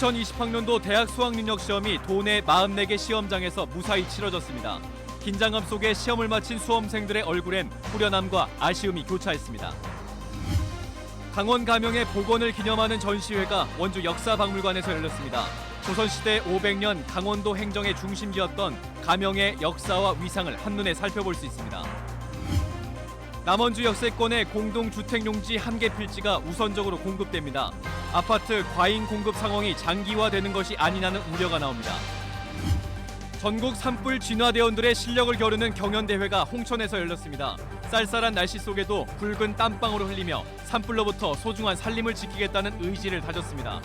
2020학년도 대학 수학능력시험이 도내 44개 시험장에서 무사히 치러졌습니다. 긴장감 속에 시험을 마친 수험생들의 얼굴엔 후련함과 아쉬움이 교차했습니다. 강원 가명의 복원을 기념하는 전시회가 원주 역사박물관에서 열렸습니다. 조선시대 500년 강원도 행정의 중심지였던 가명의 역사와 위상을 한눈에 살펴볼 수 있습니다. 남원주 역세권의 공동주택용지 1개 필지가 우선적으로 공급됩니다. 아파트 과잉 공급 상황이 장기화되는 것이 아니냐는 우려가 나옵니다. 전국 산불 진화대원들의 실력을 겨루는 경연대회가 홍천에서 열렸습니다. 쌀쌀한 날씨 속에도 붉은 땀방울을 흘리며 산불로부터 소중한 살림을 지키겠다는 의지를 다졌습니다.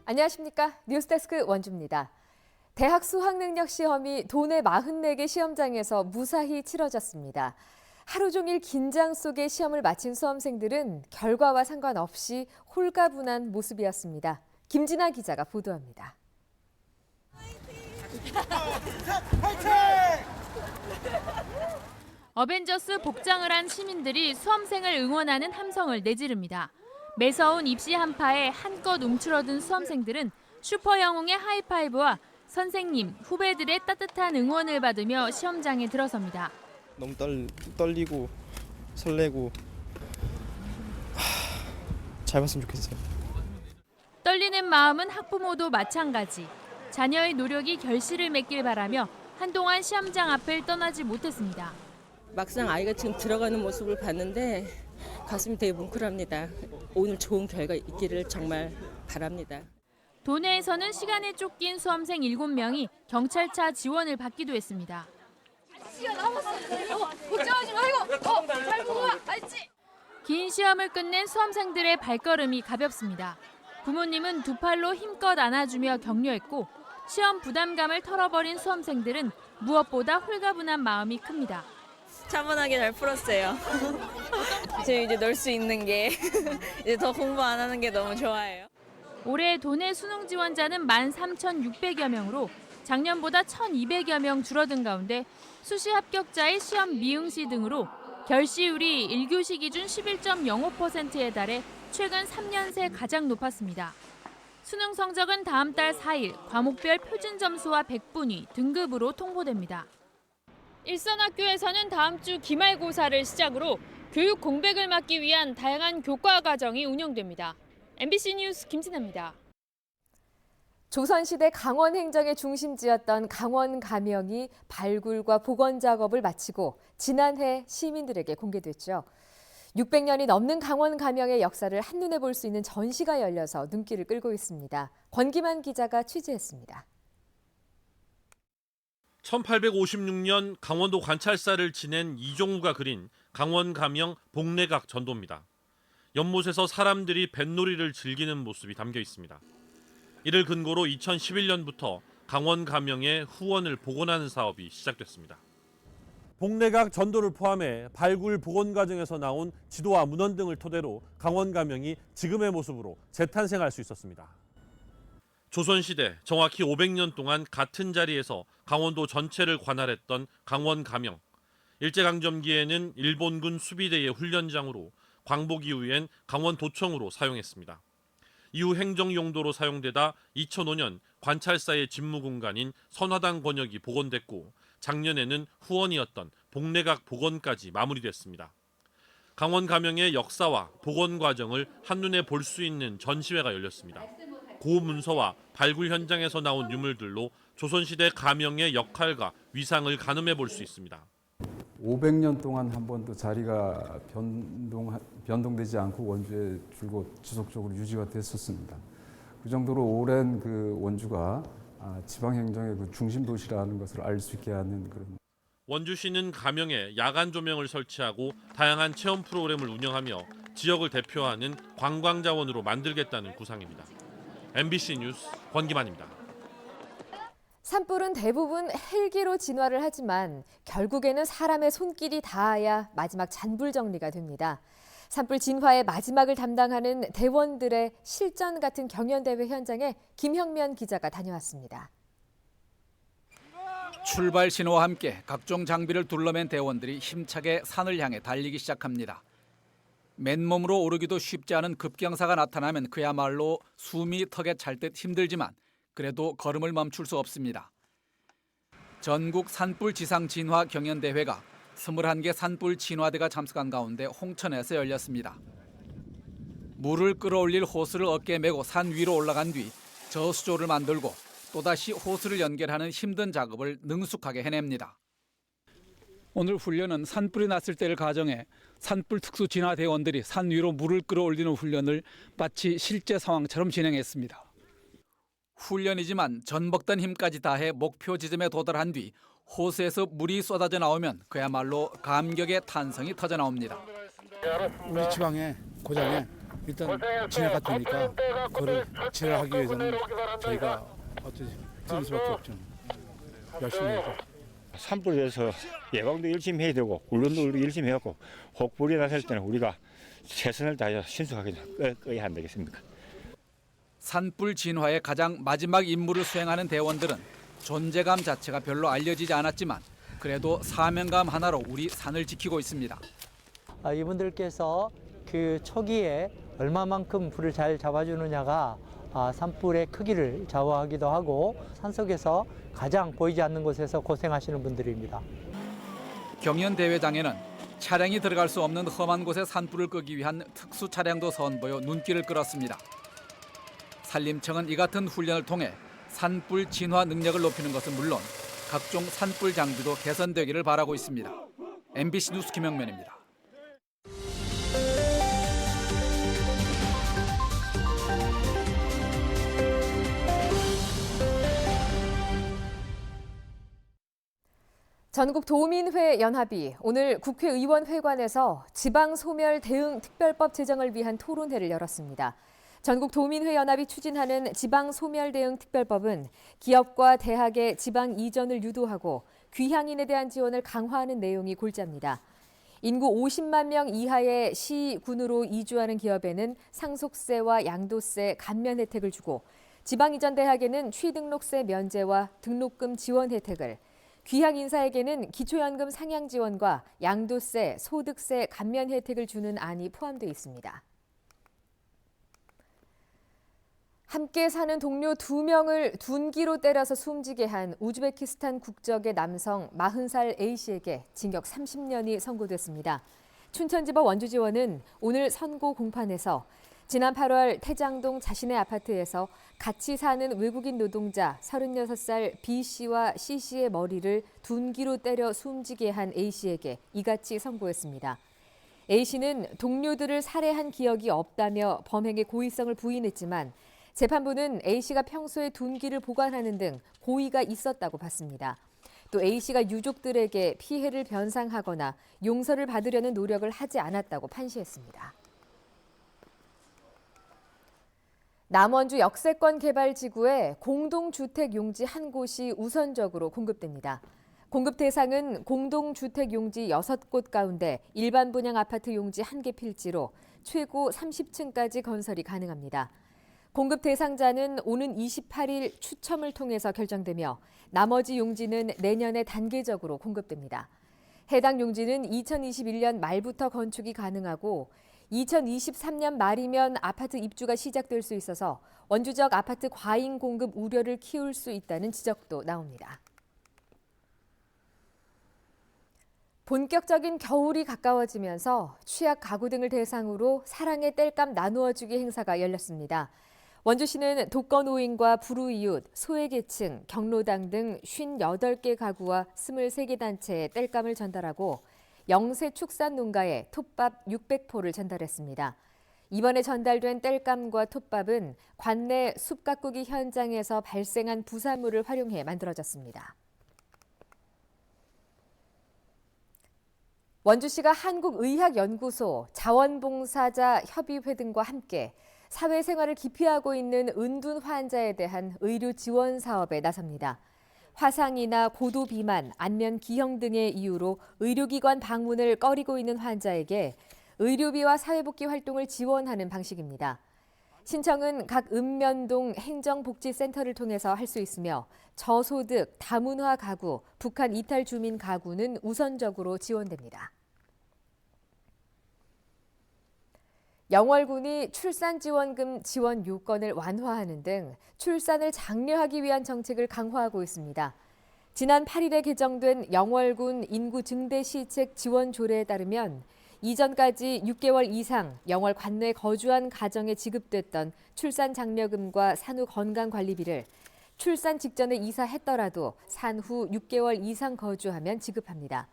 안녕하십니까. 뉴스데스크 원주입니다. 대학 수학능력 시험이 도내 44개 시험장에서 무사히 치러졌습니다. 하루 종일 긴장 속에 시험을 마친 수험생들은 결과와 상관없이 홀가분한 모습이었습니다. 김진아 기자가 보도합니다. 어벤져스 복장을 한 시민들이 수험생을 응원하는 함성을 내지릅니다. 매서운 입시 한파에 한껏 움츠러든 수험생들은 슈퍼 영웅의 하이파이브와 선생님, 후배들의 따뜻한 응원을 받으며 시험장에 들어섭니다. 너무 떨리고 설레고 잘 봤으면 좋겠어요. 떨리는 마음은 학부모도 마찬가지. 자녀의 노력이 결실을 맺길 바라며 한동안 시험장 앞을 떠나지 못했습니다. 막상 아이가 지금 들어가는 모습을 봤는데 가슴이 되게 뭉클합니다. 오늘 좋은 결과 있기를 정말 바랍니다. 도내에서는 시간에 쫓긴 수험생 7명이 경찰차 지원을 받기도 했습니다. 걱정하지 말고 잘 보고 와. 알지? 긴 시험을 끝낸 수험생들의 발걸음이 가볍습니다. 부모님은 두 팔로 힘껏 안아주며 격려했고 시험 부담감을 털어버린 수험생들은 무엇보다 홀가분한 마음이 큽니다. 차분하게 잘 풀었어요. 지금 이제 놀 수 있는 게 이제 더 공부 안 하는 게 너무 좋아요. 올해 도내 수능 지원자는 13,600여 명으로 작년보다 1,200여 명 줄어든 가운데 수시 합격자의 시험 미응시 등으로 결시율이 1교시 기준 11.05%에 달해 최근 3년 새 가장 높았습니다. 수능 성적은 다음 달 4일 과목별 표준 점수와 백분위, 등급으로 통보됩니다. 일선학교에서는 다음 주 기말고사를 시작으로 교육 공백을 막기 위한 다양한 교과 과정이 운영됩니다. MBC 뉴스 김진아입니다. 조선시대 강원 행정의 중심지였던 강원 가명이 발굴과 복원 작업을 마치고 지난해 시민들에게 공개됐죠. 600년이 넘는 강원 가명의 역사를 한눈에 볼 수 있는 전시가 열려서 눈길을 끌고 있습니다. 권기만 기자가 취재했습니다. 1856년 강원도 관찰사를 지낸 이종우가 그린 강원 가명 복례각 전도입니다. 연못에서 사람들이 뱃놀이를 즐기는 모습이 담겨 있습니다. 이를 근거로 2011년부터 강원 가명의 후원을 복원하는 사업이 시작됐습니다. 복례각 전도를 포함해 발굴 복원 과정에서 나온 지도와 문헌 등을 토대로 강원 가명이 지금의 모습으로 재탄생할 수 있었습니다. 조선시대 정확히 500년 동안 같은 자리에서 강원도 전체를 관할했던 강원 가명. 일제강점기에는 일본군 수비대의 훈련장으로 광복 이후엔 강원도청으로 사용했습니다. 이후 행정 용도로 사용되다 2005년 관찰사의 집무 공간인 선화당 권역이 복원됐고 작년에는 후원이었던 복례각 복원까지 마무리됐습니다. 강원 가명의 역사와 복원 과정을 한눈에 볼 수 있는 전시회가 열렸습니다. 고문서와 발굴 현장에서 나온 유물들로 조선시대 가명의 역할과 위상을 가늠해 볼 수 있습니다. 500년 동안 한 번도 자리가 변동되지 않고 원주에 줄곧 지속적으로 유지가 됐었습니다. 그 정도로 오랜 그 원주가 지방행정의 그 중심 도시라는 것을 알 수 있게 하는 그런. 원주시는 가명에 야간 조명을 설치하고 다양한 체험 프로그램을 운영하며 지역을 대표하는 관광자원으로 만들겠다는 구상입니다. MBC 뉴스 권기만입니다. 산불은 대부분 헬기로 진화를 하지만 결국에는 사람의 손길이 닿아야 마지막 잔불 정리가 됩니다. 산불 진화의 마지막을 담당하는 대원들의 실전 같은 경연대회 현장에 김형면 기자가 다녀왔습니다. 출발 신호와 함께 각종 장비를 둘러맨 대원들이 힘차게 산을 향해 달리기 시작합니다. 맨몸으로 오르기도 쉽지 않은 급경사가 나타나면 그야말로 숨이 턱에 찰 듯 힘들지만 그래도 걸음을 멈출 수 없습니다. 전국 산불 지상 진화 경연대회가 21개 산불 진화대가 참석한 가운데 홍천에서 열렸습니다. 물을 끌어올릴 호스를 어깨에 메고 산 위로 올라간 뒤 저수조를 만들고 또다시 호스를 연결하는 힘든 작업을 능숙하게 해냅니다. 오늘 훈련은 산불이 났을 때를 가정해 산불 특수 진화 대원들이 산 위로 물을 끌어올리는 훈련을 마치 실제 상황처럼 진행했습니다. 훈련이지만 전벅던 힘까지 다해 목표 지점에 도달한 뒤 호스에서 물이 쏟아져 나오면 그야말로 감격의 탄성이 터져 나옵니다. 우리 지방에 고장에 일단 진화가 되니까 그걸 진화하기 위해서는 저희가 어떻게 쓸 수밖에 없죠. 열심히 해서. 산불에 대해서 예방도 열심히 해야 되고 훈련도 열심히 해갖고 혹불이 났을 때는 우리가 최선을 다해서 신속하게 꺼야 안 되겠습니까? 산불 진화의 가장 마지막 임무를 수행하는 대원들은 존재감 자체가 별로 알려지지 않았지만 그래도 사명감 하나로 우리 산을 지키고 있습니다. 이분들께서 그 초기에 얼마만큼 불을 잘 잡아주느냐가 산불의 크기를 좌우하기도 하고 산속에서 가장 보이지 않는 곳에서 고생하시는 분들입니다. 경연대회장에는 차량이 들어갈 수 없는 험한 곳에 산불을 끄기 위한 특수 차량도 선보여 눈길을 끌었습니다. 산림청은 이 같은 훈련을 통해 산불 진화 능력을 높이는 것은 물론 각종 산불 장비도 개선되기를 바라고 있습니다. MBC 뉴스 김영면입니다. 전국도민회 연합이 오늘 국회의원회관에서 지방소멸 대응 특별법 제정을 위한 토론회를 열었습니다. 전국도민회 연합이 추진하는 지방소멸 대응 특별법은 기업과 대학의 지방 이전을 유도하고 귀향인에 대한 지원을 강화하는 내용이 골자입니다. 인구 50만 명 이하의 시, 군으로 이주하는 기업에는 상속세와 양도세 감면 혜택을 주고 지방 이전 대학에는 취등록세 면제와 등록금 지원 혜택을, 귀향 인사에게는 기초연금 상향 지원과 양도세, 소득세 감면 혜택을 주는 안이 포함되어 있습니다. 함께 사는 동료 2명을 둔기로 때려서 숨지게 한 우즈베키스탄 국적의 남성 40살 A씨에게 징역 30년이 선고됐습니다. 춘천지법 원주지원은 오늘 선고 공판에서 지난 8월 태장동 자신의 아파트에서 같이 사는 외국인 노동자 36살 B씨와 C씨의 머리를 둔기로 때려 숨지게 한 A씨에게 이같이 선고했습니다. A씨는 동료들을 살해한 기억이 없다며 범행의 고의성을 부인했지만 재판부는 A씨가 평소에 둔기를 보관하는 등 고의가 있었다고 봤습니다. 또 A씨가 유족들에게 피해를 변상하거나 용서를 받으려는 노력을 하지 않았다고 판시했습니다. 남원주 역세권 개발 지구에 공동주택 용지 한 곳이 우선적으로 공급됩니다. 공급 대상은 공동주택 용지 6곳 가운데 일반 분양 아파트 용지 1개 필지로 최고 30층까지 건설이 가능합니다. 공급 대상자는 오는 28일 추첨을 통해서 결정되며 나머지 용지는 내년에 단계적으로 공급됩니다. 해당 용지는 2021년 말부터 건축이 가능하고 2023년 말이면 아파트 입주가 시작될 수 있어서 원주적 아파트 과잉 공급 우려를 키울 수 있다는 지적도 나옵니다. 본격적인 겨울이 가까워지면서 취약 가구 등을 대상으로 사랑의 땔감 나누어주기 행사가 열렸습니다. 원주시는 독거노인과 불우이웃, 소외계층, 경로당 등 58개 가구와 23개 단체에 땔감을 전달하고 영세 축산 농가에 톱밥 600포를 전달했습니다. 이번에 전달된 땔감과 톱밥은 관내 숲 가꾸기 현장에서 발생한 부산물을 활용해 만들어졌습니다. 원주시가 한국의학연구소, 자원봉사자 협의회 등과 함께 사회생활을 기피하고 있는 은둔 환자에 대한 의료 지원 사업에 나섭니다. 화상이나 고도 비만, 안면 기형 등의 이유로 의료기관 방문을 꺼리고 있는 환자에게 의료비와 사회복지 활동을 지원하는 방식입니다. 신청은 각 읍면동 행정복지센터를 통해서 할 수 있으며 저소득, 다문화 가구, 북한 이탈 주민 가구는 우선적으로 지원됩니다. 영월군이 출산지원금 지원 요건을 완화하는 등 출산을 장려하기 위한 정책을 강화하고 있습니다. 지난 8일에 개정된 영월군 인구 증대 시책 지원 조례에 따르면 이전까지 6개월 이상 영월 관내에 거주한 가정에 지급됐던 출산 장려금과 산후 건강관리비를 출산 직전에 이사했더라도 산후 6개월 이상 거주하면 지급합니다.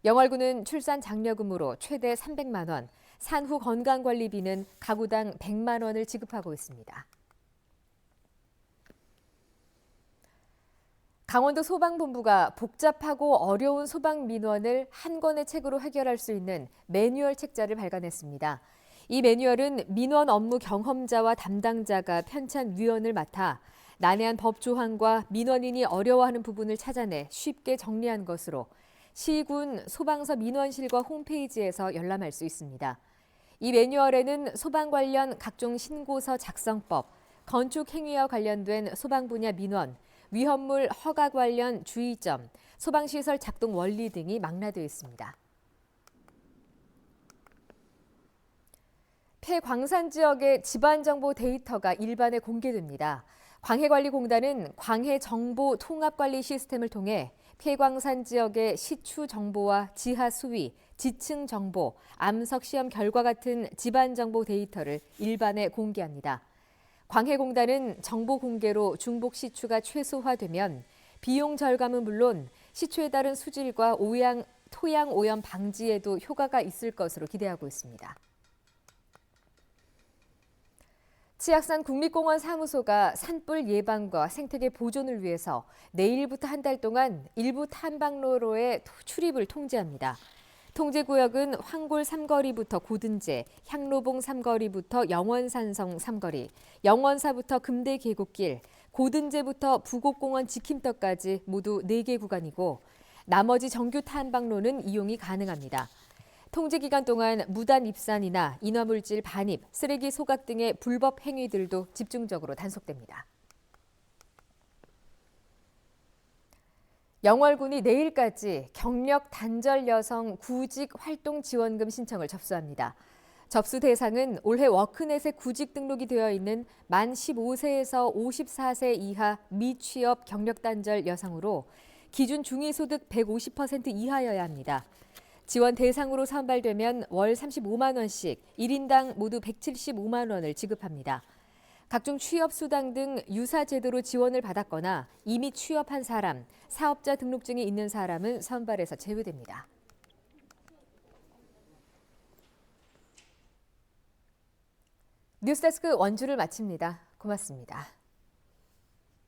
영월군은 출산 장려금으로 최대 300만 원, 산후 건강관리비는 가구당 100만 원을 지급하고 있습니다. 강원도 소방본부가 복잡하고 어려운 소방 민원을 한 권의 책으로 해결할 수 있는 매뉴얼 책자를 발간했습니다. 이 매뉴얼은 민원 업무 경험자와 담당자가 편찬 위원을 맡아 난해한 법 조항과 민원인이 어려워하는 부분을 찾아내 쉽게 정리한 것으로 시군 소방서 민원실과 홈페이지에서 열람할 수 있습니다. 이 매뉴얼에는 소방 관련 각종 신고서 작성법, 건축 행위와 관련된 소방 분야 민원, 위험물 허가 관련 주의점, 소방시설 작동 원리 등이 망라되어 있습니다. 폐광산 지역의 집안정보 데이터가 일반에 공개됩니다. 광해관리공단은 광해정보통합관리 시스템을 통해 폐광산 지역의 시추 정보와 지하 수위, 지층 정보, 암석 시험 결과 같은 집안정보 데이터를 일반에 공개합니다. 광해공단은 정보 공개로 중복 시추가 최소화되면 비용 절감은 물론 시추에 따른 수질과 토양 오염 방지에도 효과가 있을 것으로 기대하고 있습니다. 치악산 국립공원 사무소가 산불 예방과 생태계 보존을 위해서 내일부터 한 달 동안 일부 탐방로로의 출입을 통제합니다. 통제구역은 황골 삼거리부터 고든제, 향로봉 삼거리부터 영원산성 삼거리, 영원사부터 금대계곡길, 고든제부터 부곡공원 지킴터까지 모두 4개 구간이고 나머지 정규 탐방로는 이용이 가능합니다. 통제 기간 동안 무단 입산이나 인화물질 반입, 쓰레기 소각 등의 불법 행위들도 집중적으로 단속됩니다. 영월군이 내일까지 경력 단절 여성 구직 활동 지원금 신청을 접수합니다. 접수 대상은 올해 워크넷에 구직 등록이 되어 있는 만 15세에서 54세 이하 미취업 경력 단절 여성으로 기준 중위소득 150% 이하여야 합니다. 지원 대상으로 선발되면 월 35만 원씩 1인당 모두 175만 원을 지급합니다. 각종 취업수당 등 유사 제도로 지원을 받았거나 이미 취업한 사람, 사업자 등록증이 있는 사람은 선발에서 제외됩니다. 뉴스데스크 원주를 마칩니다. 고맙습니다.